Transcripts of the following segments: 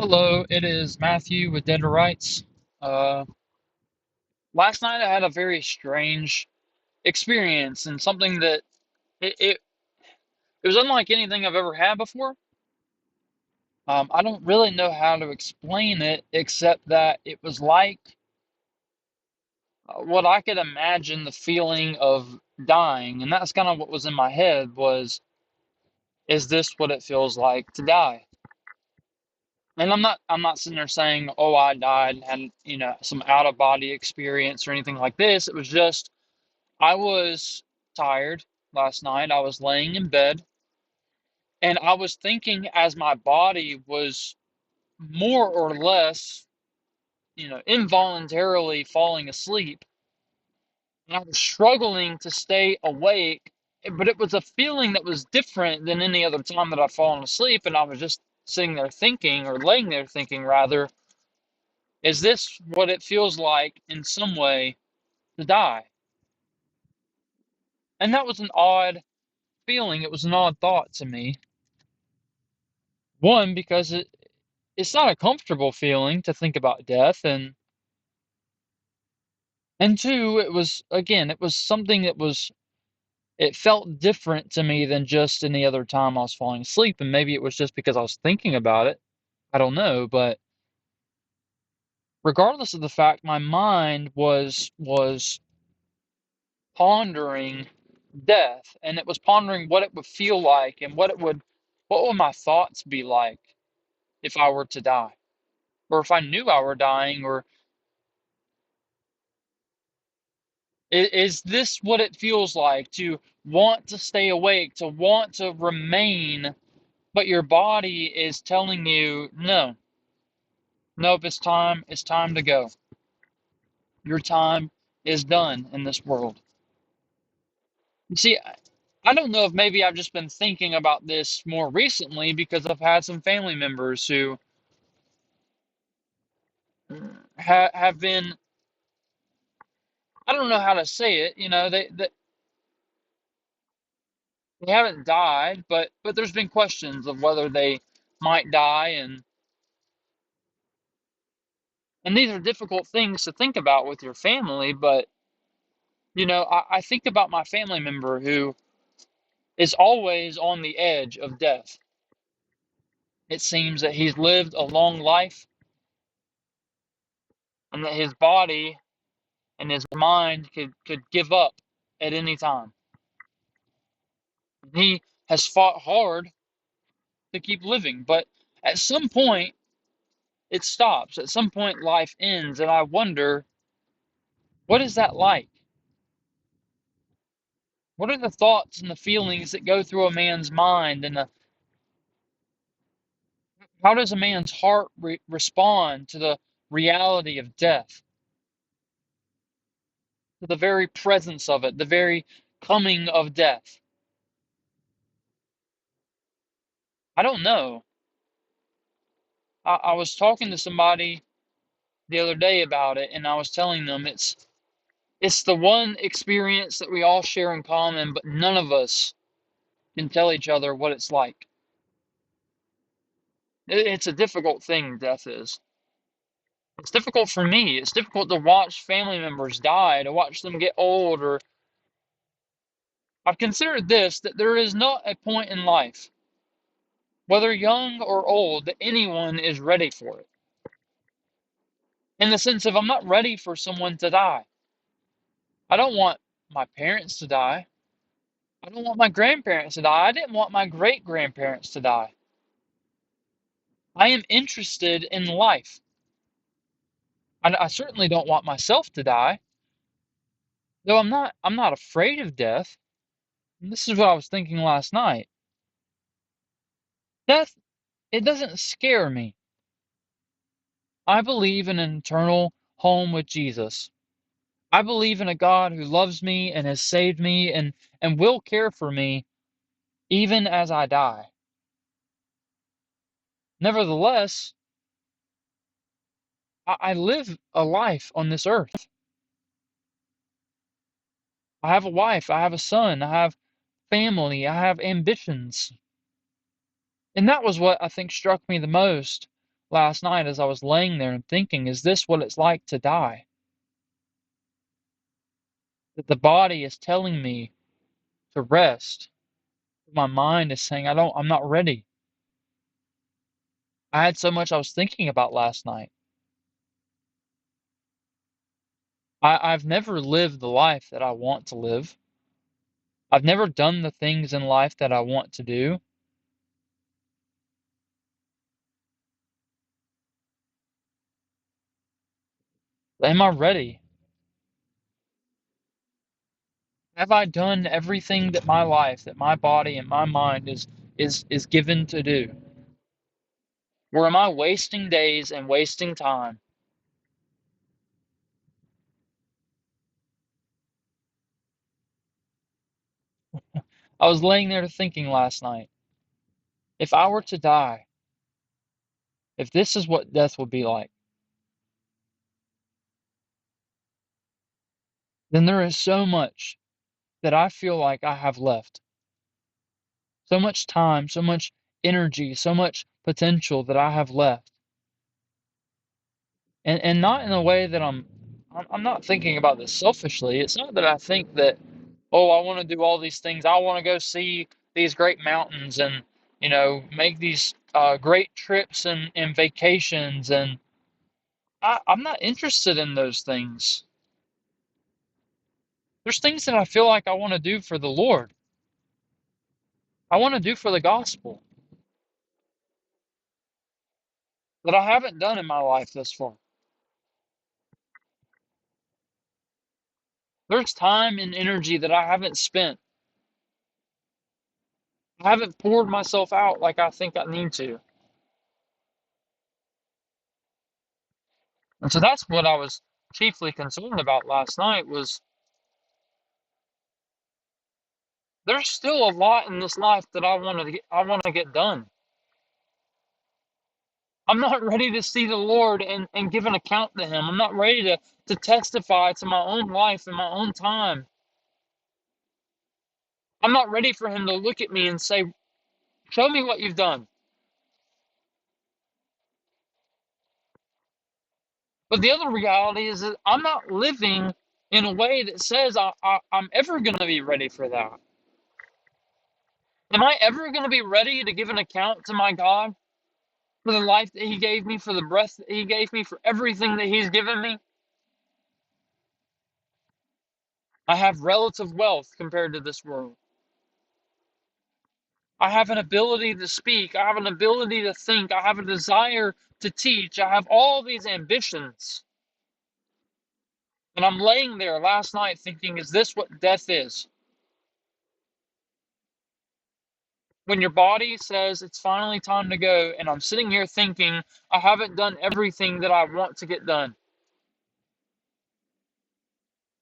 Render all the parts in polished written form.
Hello, it is Matthew with Dead to Rights. Uh, Last night I had a very strange experience and something that it, it, it was unlike anything I've ever had before. I don't really know how to explain it except that it was like what I could imagine the feeling of dying, and that's kind of what was in my head was, is this what it feels like to die? And I'm not sitting there saying, oh, I died and had, some out of body experience or anything like this. It was just I was tired last night. I was laying in bed and I was thinking as my body was more or less, involuntarily falling asleep. And I was struggling to stay awake, but it was a feeling that was different than any other time that I've fallen asleep. And I was just sitting there thinking, or laying there thinking, rather, is this what it feels like in some way to die? And that was an odd feeling. It was an odd thought to me. One, because it's not a comfortable feeling to think about death, and two, it was something that was it felt different to me than just any other time I was falling asleep, and maybe it was just because I was thinking about it. I don't know, but regardless of the fact, my mind was pondering death, and it was pondering what it would feel like and what would my thoughts be like if I were to die, or if I knew I were dying, or is this what it feels like to want to stay awake, to want to remain, but your body is telling you, no, nope, it's time to go. Your time is done in this world. You see, I don't know if maybe I've just been thinking about this more recently because I've had some family members who have been, I don't know how to say it, they haven't died, but there's been questions of whether they might die, and these are difficult things to think about with your family, but I think about my family member who is always on the edge of death. It seems that he's lived a long life and that his body and his mind could give up at any time. He has fought hard to keep living, but at some point it stops. At some point life ends, and I wonder, what is that like? What are the thoughts and the feelings that go through a man's mind, and how does a man's heart respond to the reality of death, to the very presence of it, the very coming of death? I don't know. I was talking to somebody the other day about it, and I was telling them it's the one experience that we all share in common, but none of us can tell each other what it's like. It's a difficult thing, death is. It's difficult for me. It's difficult to watch family members die, to watch them get old, or I've considered this, that there is not a point in life, whether young or old, that anyone is ready for it. In the sense of, I'm not ready for someone to die. I don't want my parents to die. I don't want my grandparents to die. I didn't want my great grandparents to die. I am interested in life. I certainly don't want myself to die, though I'm not afraid of death. And this is what I was thinking last night. Death, it doesn't scare me. I believe in an eternal home with Jesus. I believe in a God who loves me and has saved me and will care for me even as I die. Nevertheless, I live a life on this earth. I have a wife, I have a son, I have family, I have ambitions. And that was what I think struck me the most last night as I was laying there and thinking, is this what it's like to die? That the body is telling me to rest. My mind is saying, I'm not ready. I had so much I was thinking about last night. I've never lived the life that I want to live. I've never done the things in life that I want to do. Am I ready? Have I done everything that my life, that my body and my mind is given to do? Or am I wasting days and wasting time? I was laying there thinking last night, if I were to die, if this is what death would be like, then there is so much that I feel like I have left. So much time, so much energy, so much potential that I have left. And not in a way that I'm not thinking about this selfishly. It's not that I think that, oh, I want to do all these things. I want to go see these great mountains and, make these great trips and vacations. And I'm not interested in those things. There's things that I feel like I want to do for the Lord. I want to do for the gospel that I haven't done in my life thus far. There's time and energy that I haven't spent. I haven't poured myself out like I think I need to. And so that's what I was chiefly concerned about last night was there's still a lot in this life that I want to get done. I'm not ready to see the Lord and give an account to him. I'm not ready to testify to my own life in my own time. I'm not ready for him to look at me and say, show me what you've done. But the other reality is that I'm not living in a way that says I'm ever going to be ready for that. Am I ever going to be ready to give an account to my God for the life that He gave me, for the breath that He gave me, for everything that He's given me? I have relative wealth compared to this world. I have an ability to speak. I have an ability to think. I have a desire to teach. I have all these ambitions. And I'm laying there last night thinking, is this what death is? When your body says it's finally time to go, and I'm sitting here thinking, I haven't done everything that I want to get done.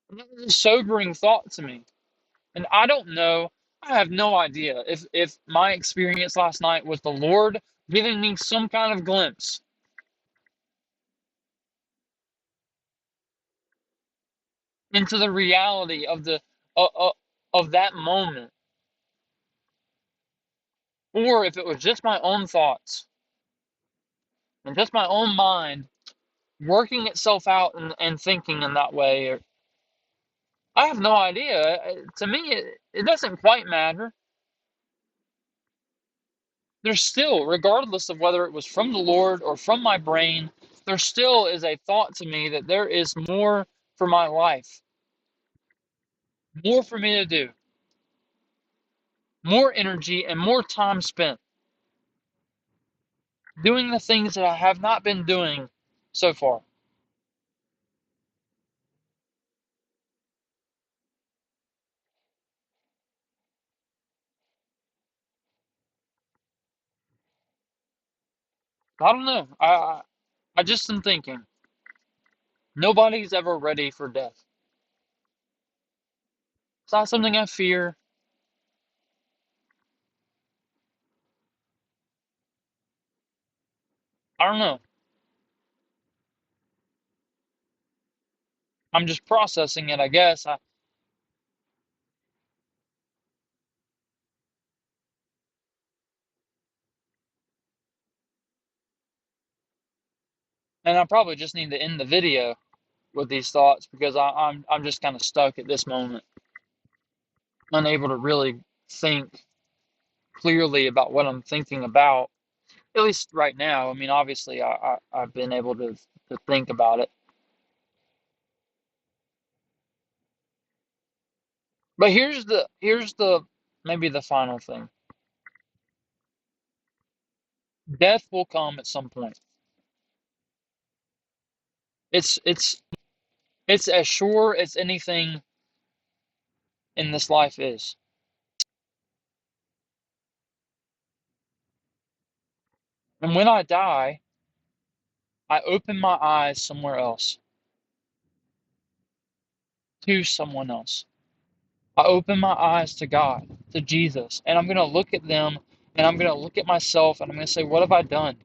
And that was a sobering thought to me. And I don't know, I have no idea if my experience last night was the Lord giving me some kind of glimpse into the reality of of that moment, or if it was just my own thoughts and just my own mind working itself out and thinking in that way. Or, I have no idea. To me, it doesn't quite matter. There's still, regardless of whether it was from the Lord or from my brain, there still is a thought to me that there is more for my life, more for me to do, more energy and more time spent doing the things that I have not been doing so far. I don't know. I just am thinking nobody's ever ready for death. It's not something I fear. I don't know. I'm just processing it, I guess. And I probably just need to end the video with these thoughts because I'm just kind of stuck at this moment, unable to really think clearly about what I'm thinking about. At least right now. I mean, obviously, I've been able to think about it. But here's the maybe the final thing. Death will come at some point. It's as sure as anything in this life is. And when I die, I open my eyes somewhere else, to someone else. I open my eyes to God, to Jesus, and I'm going to look at them and I'm going to look at myself and I'm going to say, what have I done?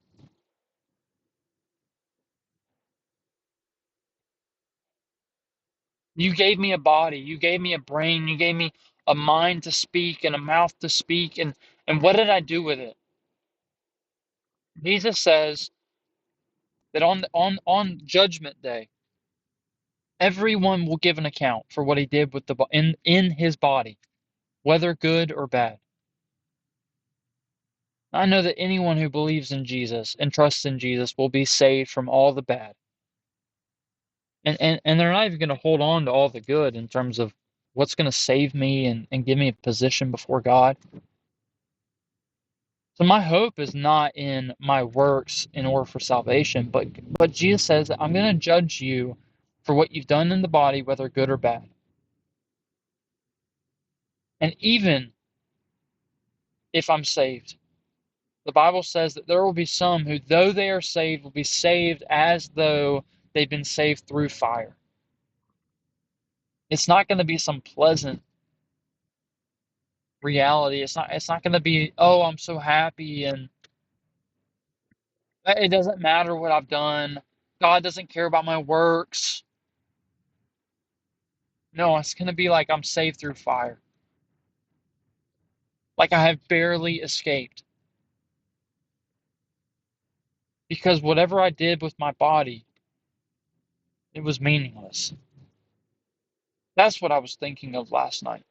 You gave me a body, you gave me a brain, you gave me a mind to speak and a mouth to speak, and what did I do with it? Jesus says that on Judgment Day, everyone will give an account for what he did with in his body, whether good or bad. I know that anyone who believes in Jesus and trusts in Jesus will be saved from all the bad. And they're not even going to hold on to all the good in terms of what's going to save me and give me a position before God. So my hope is not in my works in order for salvation, but Jesus says that I'm going to judge you for what you've done in the body, whether good or bad. And even if I'm saved, the Bible says that there will be some who, though they are saved, will be saved as though they've been saved through fire. It's not going to be some pleasant reality. It's not going to be, oh, I'm so happy and it doesn't matter what I've done. God doesn't care about my works. No, it's going to be like I'm saved through fire. Like I have barely escaped. Because whatever I did with my body, it was meaningless. That's what I was thinking of last night.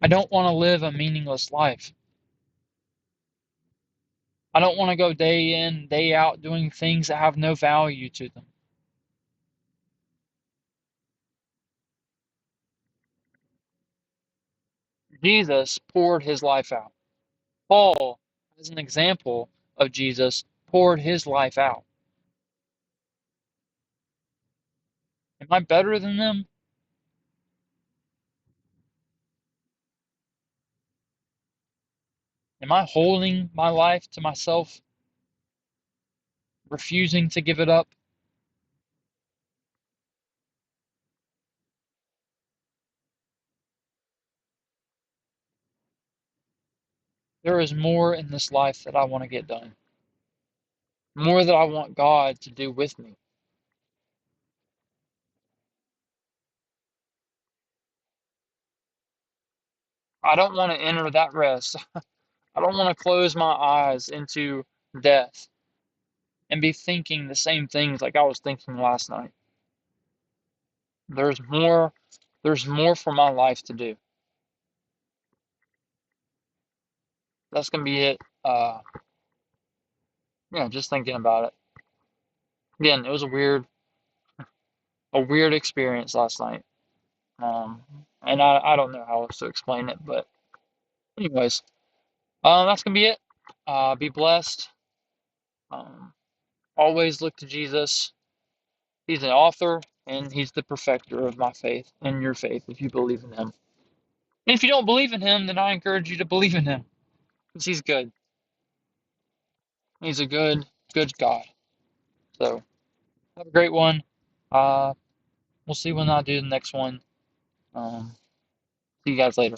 I don't want to live a meaningless life. I don't want to go day in, day out doing things that have no value to them. Jesus poured his life out. Paul, as an example of Jesus, poured his life out. Am I better than them? Am I holding my life to myself, refusing to give it up? There is more in this life that I want to get done, more that I want God to do with me. I don't want to enter that rest. I don't want to close my eyes into death and be thinking the same things like I was thinking last night. There's more there's more for my life to do. That's gonna be it. Yeah, just thinking about it. Again, it was a weird experience last night. Um, and I don't know how else to explain it, but anyways, that's gonna be it. Be blessed. Um, always look to Jesus. He's an author and he's the perfecter of my faith and your faith if you believe in him. And if you don't believe in him, then I encourage you to believe in him because he's good. He's a good God. So have a great one. Uh, we'll see when I do the next one. See you guys later.